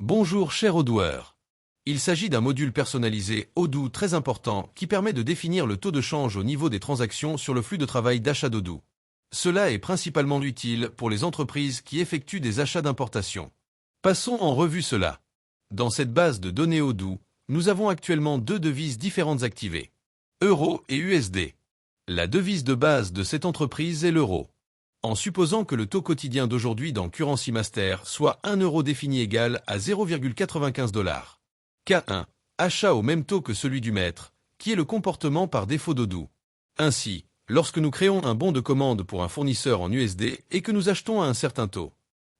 Bonjour cher Odooer. Il s'agit d'un module personnalisé Odoo très important qui permet de définir le taux de change au niveau des transactions sur le flux de travail d'achat d'Odoo. Cela est principalement utile pour les entreprises qui effectuent des achats d'importation. Passons en revue cela. Dans cette base de données Odoo, nous avons actuellement deux devises différentes activées. Euro et USD. La devise de base de cette entreprise est l'euro. En supposant que le taux quotidien d'aujourd'hui dans Currency Master soit 1 euro défini égal à 0,95 $. K1. Achat au même taux que celui du maître, qui est le comportement par défaut d'Odoo. Ainsi, lorsque nous créons un bon de commande pour un fournisseur en USD et que nous achetons à un certain taux.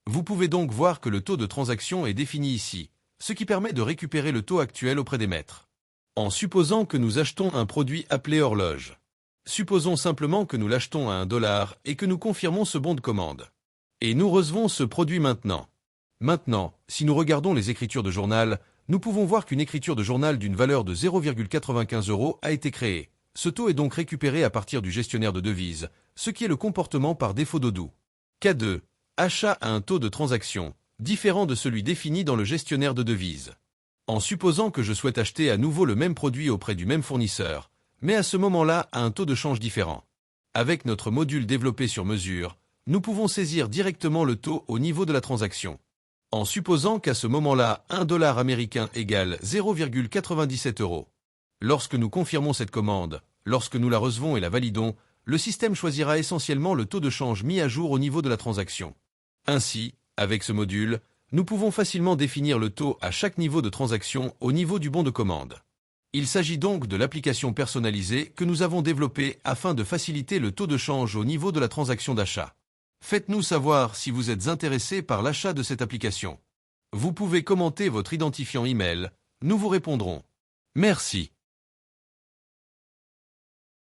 Vous pouvez donc voir que le taux de transaction est défini ici, ce qui permet de récupérer le taux actuel auprès des maîtres. En supposant que nous achetons un produit appelé horloge. Supposons simplement que nous l'achetons à 1 $ et que nous confirmons ce bon de commande. Et nous recevons ce produit maintenant. Maintenant, si nous regardons les écritures de journal, nous pouvons voir qu'une écriture de journal d'une valeur de 0,95 € a été créée. Ce taux est donc récupéré à partir du gestionnaire de devises, ce qui est le comportement par défaut d'Odoo. K2. Achat à un taux de transaction, différent de celui défini dans le gestionnaire de devises. En supposant que je souhaite acheter à nouveau le même produit auprès du même fournisseur, mais à ce moment-là à un taux de change différent. Avec notre module développé sur mesure, nous pouvons saisir directement le taux au niveau de la transaction. En supposant qu'à ce moment-là, 1 $ américain égale 0,97 €. Lorsque nous confirmons cette commande, lorsque nous la recevons et la validons, le système choisira essentiellement le taux de change mis à jour au niveau de la transaction. Ainsi, avec ce module, nous pouvons facilement définir le taux à chaque niveau de transaction au niveau du bon de commande. Il s'agit donc de l'application personnalisée que nous avons développée afin de faciliter le taux de change au niveau de la transaction d'achat. Faites-nous savoir si vous êtes intéressé par l'achat de cette application. Vous pouvez commenter votre identifiant email, nous vous répondrons. Merci.